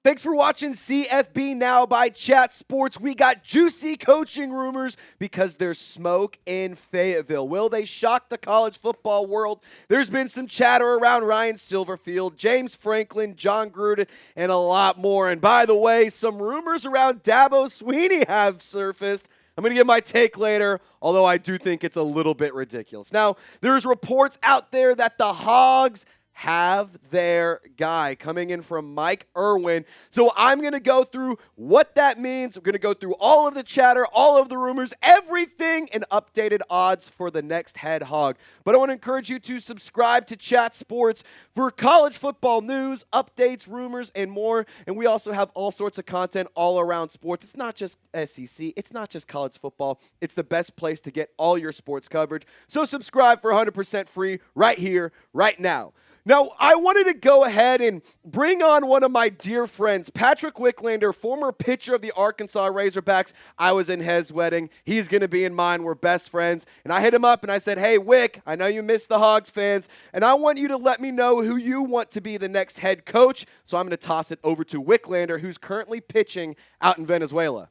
Thanks for watching CFB Now by Chat Sports. We got juicy coaching rumors because there's smoke in Fayetteville. Will they shock the college football world? There's been some chatter around Ryan Silverfield, James Franklin, John Gruden, and a lot more. And by the way, some rumors around Dabo Swinney have surfaced. I'm going to give my take later, although I do think it's a little bit ridiculous. Now, there's reports out there that the Hogs have their guy coming in from Iriwn. So I'm going to go through what that means. We're going to go through all of the chatter, all of the rumors, everything, and updated odds for the next head hog. But I want to encourage you to subscribe to Chat Sports for college football news, updates, rumors, and more. And we also have all sorts of content all around sports. It's not just SEC. It's not just college football. It's the best place to get all your sports coverage. So subscribe for 100% free right here, right now. Now, I wanted to go ahead and bring on one of my dear friends, Patrick Wicklander, former pitcher of the Arkansas Razorbacks. I was in his wedding. He's going to be in mine. We're best friends. And I hit him up and I said, hey, Wick, I know you miss the Hogs fans, and I want you to let me know who you want to be the next head coach. So I'm going to toss it over to Wicklander, who's currently pitching out in Venezuela.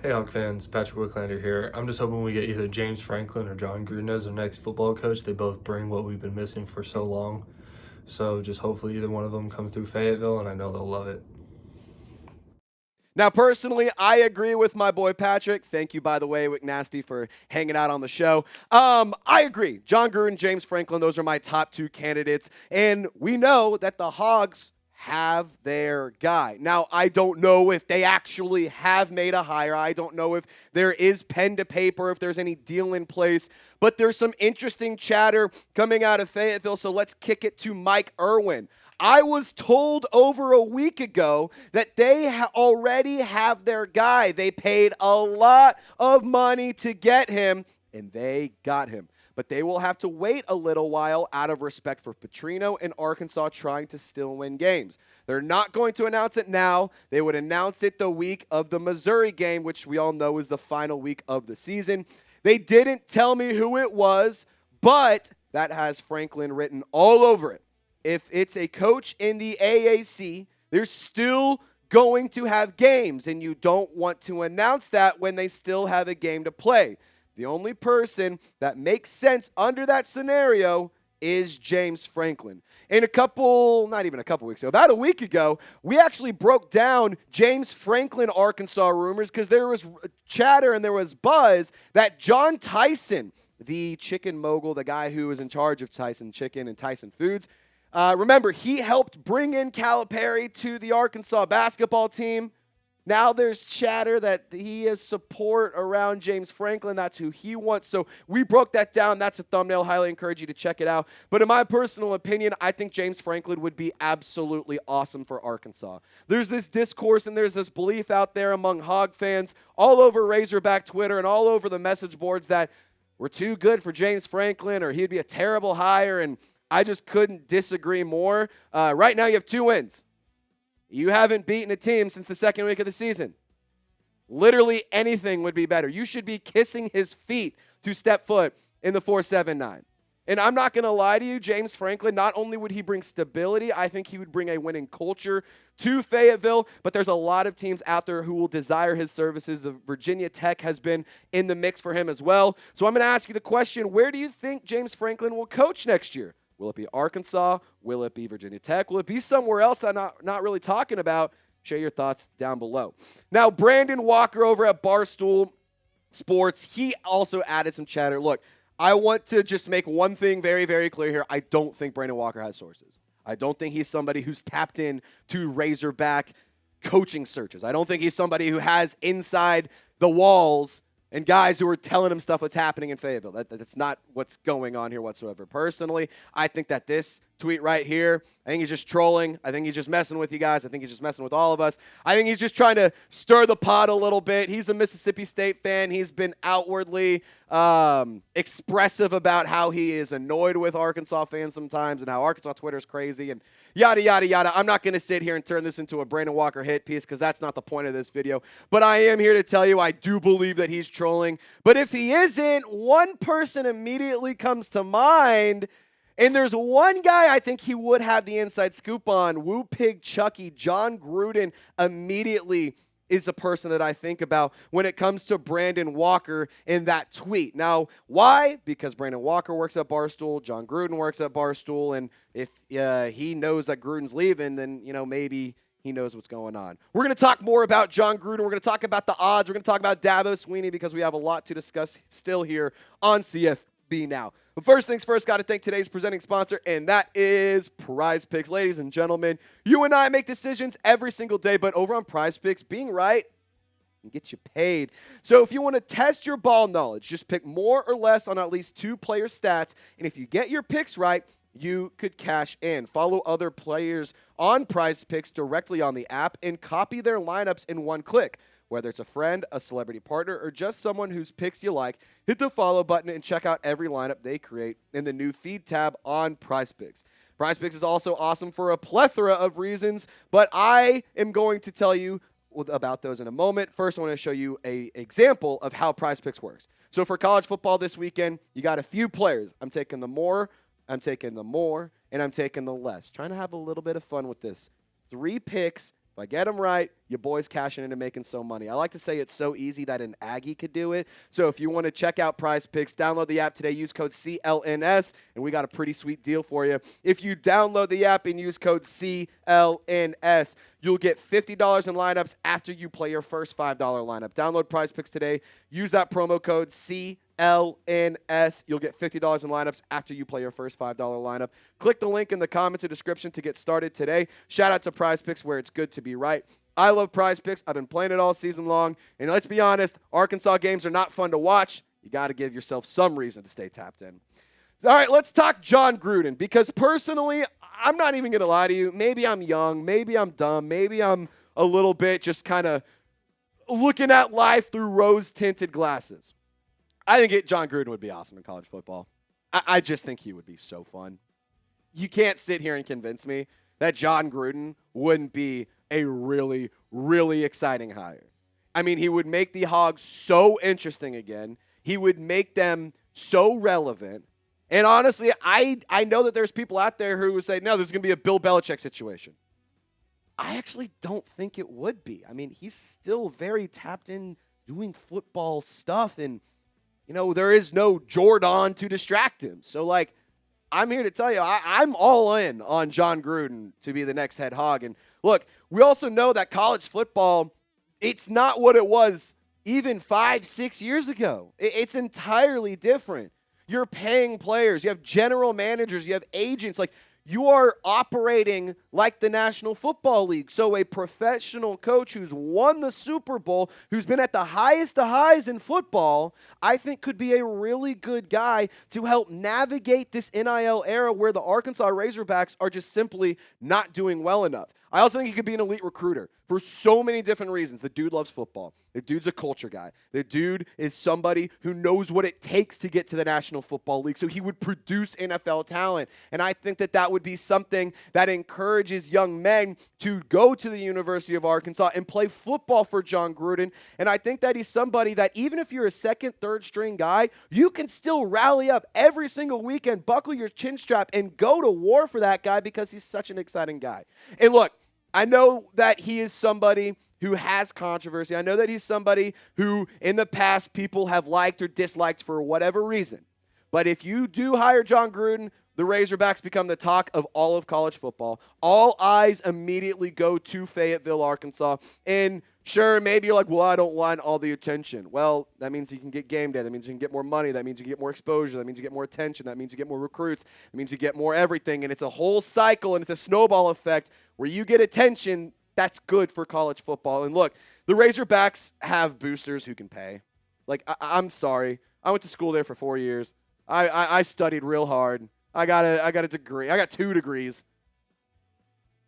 Hey Hog fans, Patrick Wicklander here. I'm just hoping we get either James Franklin or John Gruden as our next football coach. They both bring what we've been missing for so long. So just hopefully either one of them comes through Fayetteville, and I know they'll love it. Now, personally, I agree with my boy Patrick. Thank you, by the way, Wick Nasty, for hanging out on the show. I agree. John Gruden, James Franklin, those are my top two candidates. And we know that the Hogs have their guy. Now, I don't know if they actually have made a hire. I don't know if there is pen to paper, if there's any deal in place. But there's some interesting chatter coming out of Fayetteville, so let's kick it to Iriwn. I was told over a week ago that they already have their guy. They paid a lot of money to get him, and they got him. But they will have to wait a little while out of respect for Petrino and Arkansas trying to still win games. They're not going to announce it now. They would announce it the week of the Missouri game, which we all know is the final week of the season. They didn't tell me who it was, but that has Franklin written all over it. If it's a coach in the AAC, they're still going to have games, and you don't want to announce that when they still have a game to play. The only person that makes sense under that scenario is James Franklin. In not even a couple weeks ago, about a week ago, we actually broke down James Franklin Arkansas rumors because there was chatter and there was buzz that John Tyson, the chicken mogul, the guy who was in charge of Tyson Chicken and Tyson Foods, remember, he helped bring in Calipari to the Arkansas basketball team. Now there's chatter that he has support around James Franklin. That's who he wants. So we broke that down. That's a thumbnail. Highly encourage you to check it out. But in my personal opinion, I think James Franklin would be absolutely awesome for Arkansas. There's this discourse and there's this belief out there among Hog fans all over Razorback Twitter and all over the message boards that we're too good for James Franklin or he'd be a terrible hire, and I just couldn't disagree more. Right now you have 2 wins. You haven't beaten a team since the second week of the season. Literally anything would be better. You should be kissing his feet to step foot in the 4-7-9. And I'm not going to lie to you, James Franklin, not only would he bring stability, I think he would bring a winning culture to Fayetteville, but there's a lot of teams out there who will desire his services. The Virginia Tech has been in the mix for him as well. So I'm going to ask you the question, where do you think James Franklin will coach next year? Will it be Arkansas? Will it be Virginia Tech? Will it be somewhere else I'm not really talking about? Share your thoughts down below. Now, Brandon Walker over at Barstool Sports, he also added some chatter. Look, I want to just make one thing very, very clear here. I don't think Brandon Walker has sources. I don't think he's somebody who's tapped in to Razorback coaching searches. I don't think he's somebody who has inside the walls and guys who are telling him stuff what's happening in Fayetteville. That's not what's going on here whatsoever. Personally, I think that this tweet right here, I think he's just trolling. I think he's just messing with you guys. I think he's just messing with all of us. I think he's just trying to stir the pot a little bit. He's a Mississippi State fan. He's been outwardly expressive about how he is annoyed with Arkansas fans sometimes and how Arkansas Twitter is crazy and yada, yada, yada. I'm not going to sit here and turn this into a Brandon Walker hit piece because that's not the point of this video. But I am here to tell you I do believe that he's trolling. But if he isn't, one person immediately comes to mind, And there's one guy I think he would have the inside scoop on. Woo Pig Chucky, John Gruden immediately is a person that I think about when it comes to Brandon Walker in that tweet. Now, why? Because Brandon Walker works at Barstool, John Gruden works at Barstool, and if he knows that Gruden's leaving, then, maybe he knows what's going on. We're going to talk more about John Gruden. We're going to talk about the odds. We're going to talk about Dabo Swinney because we have a lot to discuss still here on CFB Now. But first things first, got to thank today's presenting sponsor, and that is PrizePicks. Ladies and gentlemen, you and I make decisions every single day, but over on PrizePicks, being right can get you paid. So if you want to test your ball knowledge, just pick more or less on at least 2 player stats, and if you get your picks right, you could cash in. Follow other players on PrizePicks directly on the app and copy their lineups in one click. Whether it's a friend, a celebrity partner, or just someone whose picks you like, hit the follow button and check out every lineup they create in the new feed tab on PrizePicks. PrizePicks is also awesome for a plethora of reasons, but I am going to tell you about those in a moment. First, I want to show you an example of how PrizePicks works. So for college football this weekend, you got a few players. I'm taking the more, and I'm taking the less. Trying to have a little bit of fun with this. 3 picks. If I get them right, your boy's cashing in and making so money. I like to say it's so easy that an Aggie could do it. So if you want to check out PrizePicks, download the app today. Use code CLNS, and we got a pretty sweet deal for you. If you download the app and use code CLNS, you'll get $50 in lineups after you play your first $5 lineup. Download PrizePicks today. Use that promo code CLNS. You'll get $50 in lineups after you play your first $5 lineup. Click the link in the comments or description to get started today. Shout out to PrizePicks, where it's good to be right. I love PrizePicks. I've been playing it all season long. And let's be honest, Arkansas games are not fun to watch. You got to give yourself some reason to stay tapped in. All right, let's talk John Gruden, because personally, I'm not even going to lie to you. Maybe I'm young. Maybe I'm dumb. Maybe I'm a little bit just kind of looking at life through rose-tinted glasses. I think John Gruden would be awesome in college football. I just think he would be so fun. You can't sit here and convince me that John Gruden wouldn't be a really, really exciting hire. I mean, he would make the Hogs so interesting again. He would make them so relevant. And honestly, I know that there's people out there who would say, no, this is going to be a Bill Belichick situation. I actually don't think it would be. I mean, he's still very tapped in doing football stuff, and there is no Jordan to distract him. So, I'm here to tell you, I'm all in on John Gruden to be the next head Hog. And look, we also know that college football, it's not what it was even 5-6 years ago. It's entirely different. You're paying players. You have general managers. You have agents. You are operating like the National Football League. So a professional coach who's won the Super Bowl, who's been at the highest of highs in football, I think could be a really good guy to help navigate this NIL era where the Arkansas Razorbacks are just simply not doing well enough. I also think he could be an elite recruiter for so many different reasons. The dude loves football. The dude's a culture guy. The dude is somebody who knows what it takes to get to the National Football League, so he would produce NFL talent. And I think that would be something that encourages young men to go to the University of Arkansas and play football for John Gruden. And I think that he's somebody that even if you're a second, third string guy, you can still rally up every single weekend, buckle your chin strap, and go to war for that guy because he's such an exciting guy. And look, I know that he is somebody who has controversy. I know that he's somebody who in the past people have liked or disliked for whatever reason. But if you do hire John Gruden, the Razorbacks become the talk of all of college football. All eyes immediately go to Fayetteville, Arkansas. And sure, maybe you're like, well, I don't want all the attention. Well, that means you can get game day. That means you can get more money. That means you get more exposure. That means you get more attention. That means you get more recruits. That means you get more everything. And it's a whole cycle, and it's a snowball effect where you get attention. That's good for college football. And look, the Razorbacks have boosters who can pay. I'm sorry. I went to school there for 4 years. I studied real hard. I got a degree. I got 2 degrees.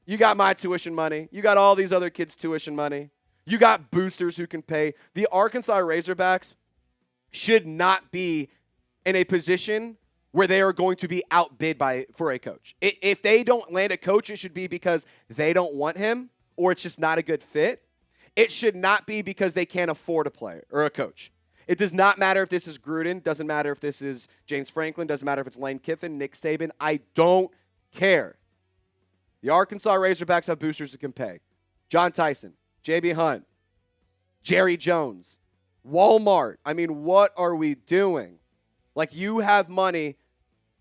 You got my tuition money. You got all these other kids' tuition money. You got boosters who can pay. The Arkansas Razorbacks should not be in a position where they are going to be outbid for a coach. If they don't land a coach, it should be because they don't want him or it's just not a good fit. It should not be because they can't afford a player or a coach. It does not matter if this is Gruden. Doesn't matter if this is James Franklin. Doesn't matter if it's Lane Kiffin, Nick Saban. I don't care. The Arkansas Razorbacks have boosters that can pay. John Tyson, J.B. Hunt, Jerry Jones, Walmart. I mean, what are we doing? Like, you have money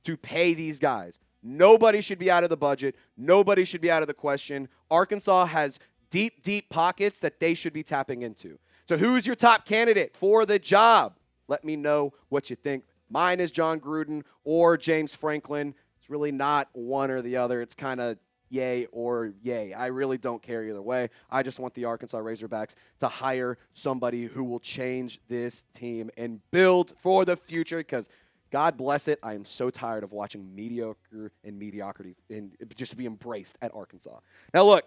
to pay these guys. Nobody should be out of the budget. Nobody should be out of the question. Arkansas has deep, deep pockets that they should be tapping into. So who's your top candidate for the job? Let me know what you think. Mine is John Gruden or James Franklin. It's really not one or the other. It's kind of yay or yay. I really don't care either way. I just want the Arkansas Razorbacks to hire somebody who will change this team and build for the future, because God bless it, I am so tired of watching mediocre and mediocrity and just be embraced at Arkansas. Now look,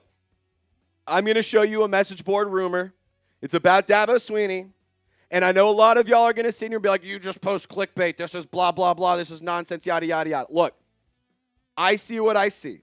I'm going to show you a message board rumor. It's about Dabo Swinney. And I know a lot of y'all are going to sit here and be like, you just post clickbait. This is blah, blah, blah. This is nonsense, yada, yada, yada. Look, I see what I see.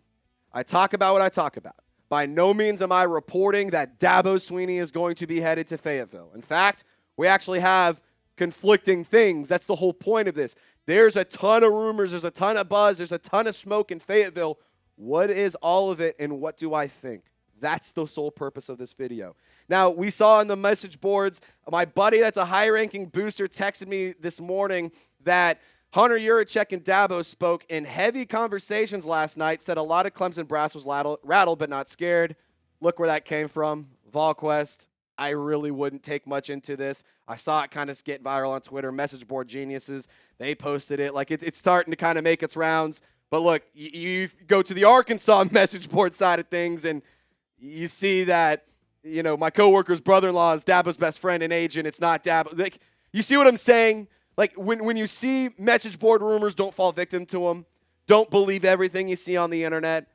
I talk about what I talk about. By no means am I reporting that Dabo Swinney is going to be headed to Fayetteville. In fact, we actually have conflicting things. That's the whole point of this. There's a ton of rumors. There's a ton of buzz. There's a ton of smoke in Fayetteville. What is all of it, and what do I think? That's the sole purpose of this video. Now, we saw on the message boards, my buddy that's a high-ranking booster texted me this morning that Hunter Yurachek and Dabo spoke in heavy conversations last night, said a lot of Clemson brass was rattled but not scared. Look where that came from. VolQuest. I really wouldn't take much into this. I saw it kind of get viral on Twitter. Message board geniuses, they posted it. Like, it's starting to kind of make its rounds. But look, you go to the Arkansas message board side of things, and you see that, you know, my coworker's brother-in-law is Dabo's best friend and agent. It's not Dabo. Like, you see what I'm saying? Like, when you see message board rumors, don't fall victim to them. Don't believe everything you see on the internet.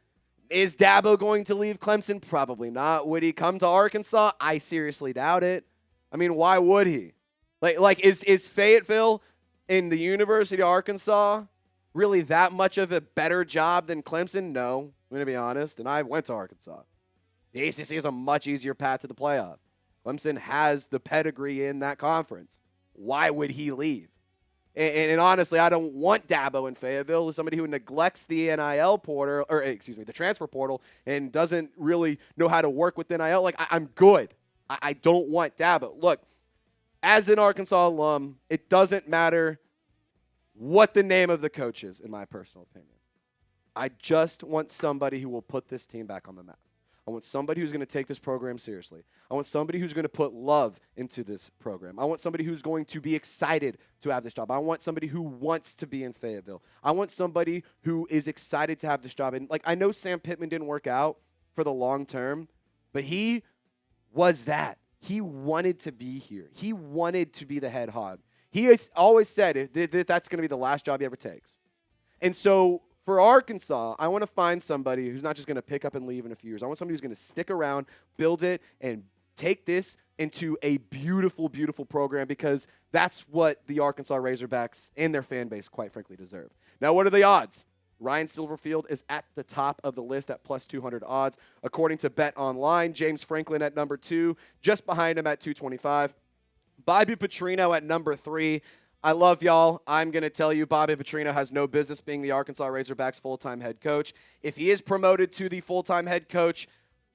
Is Dabo going to leave Clemson? Probably not. Would he come to Arkansas? I seriously doubt it. I mean, why would he? Like is Fayetteville in the University of Arkansas really that much of a better job than Clemson? No, I'm going to be honest, and I went to Arkansas. The ACC is a much easier path to the playoff. Clemson has the pedigree in that conference. Why would he leave? And honestly, I don't want Dabo in Fayetteville as somebody who neglects the NIL portal, or excuse me, the transfer portal, and doesn't really know how to work with NIL. Like, I'm good. I don't want Dabo. Look, as an Arkansas alum, it doesn't matter what the name of the coach is, in my personal opinion. I just want somebody who will put this team back on the map. I want somebody who's going to take this program seriously. I want somebody who's going to put love into this program. I want somebody who's going to be excited to have this job. I want somebody who wants to be in Fayetteville. I want somebody who is excited to have this job. And, like, I know Sam Pittman didn't work out for the long term, but he was that. He wanted to be here. He wanted to be the head hog. He has always said that's going to be the last job he ever takes. And so for Arkansas, I want to find somebody who's not just going to pick up and leave in a few years. I want somebody who's going to stick around, build it, and take this into a beautiful, beautiful program, because that's what the Arkansas Razorbacks and their fan base, quite frankly, deserve. Now, what are the odds? Ryan Silverfield is at the top of the list at plus 200 odds. According to BetOnline, James Franklin at number 2, just behind him at 225. Bobby Petrino at number 3. I love y'all. I'm going to tell you, Bobby Petrino has no business being the Arkansas Razorbacks full-time head coach. If he is promoted to the full-time head coach,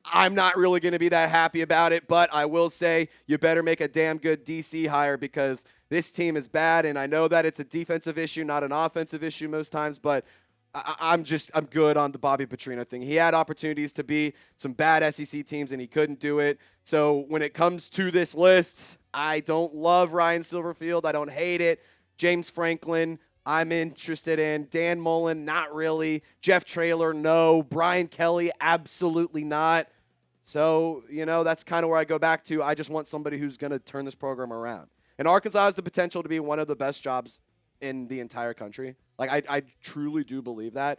I'm not really going to be that happy about it, but I will say you better make a damn good DC hire, because this team is bad, and I know that it's a defensive issue, not an offensive issue most times, but I'm good on the Bobby Petrino thing. He had opportunities to be some bad SEC teams, and he couldn't do it. So when it comes to this list, I don't love Ryan Silverfield. I don't hate it. James Franklin, I'm interested in. Dan Mullen, not really. Jeff Traylor, no. Brian Kelly, absolutely not. So, you know, that's kind of where I go back to. I just want somebody who's going to turn this program around. And Arkansas has the potential to be one of the best jobs in the entire country. Like, I truly do believe that.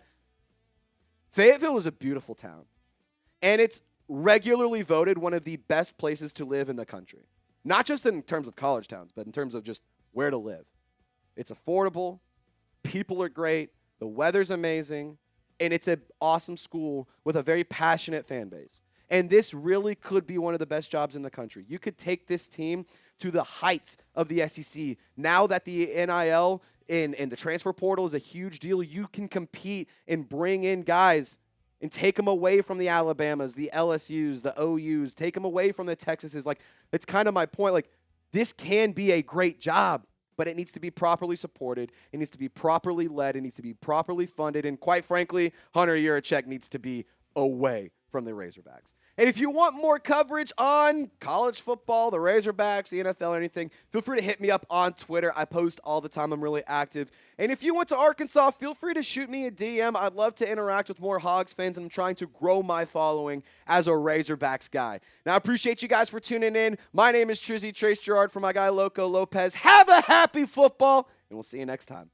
Fayetteville is a beautiful town. And it's regularly voted one of the best places to live in the country. Not just in terms of college towns, but in terms of just where to live. It's affordable. People are great. The weather's amazing. And it's an awesome school with a very passionate fan base. And this really could be one of the best jobs in the country. You could take this team to the heights of the SEC. Now that the NIL and the transfer portal is a huge deal, you can compete and bring in guys and take them away from the Alabamas, the LSUs, the OUs, take them away from the Texases. Like, it's kind of my point. Like, this can be a great job, but it needs to be properly supported. It needs to be properly led. It needs to be properly funded. And quite frankly, Hunter Yurachek needs to be away from the Razorbacks. And if you want more coverage on college football, the Razorbacks, the NFL, anything, feel free to hit me up on Twitter. I post all the time. I'm really active. And if you went to Arkansas, feel free to shoot me a DM. I'd love to interact with more Hogs fans, and I'm trying to grow my following as a Razorbacks guy. Now, I appreciate you guys for tuning in. My name is Trace Gerard for my guy Loco Lopez. Have a happy football, and we'll see you next time.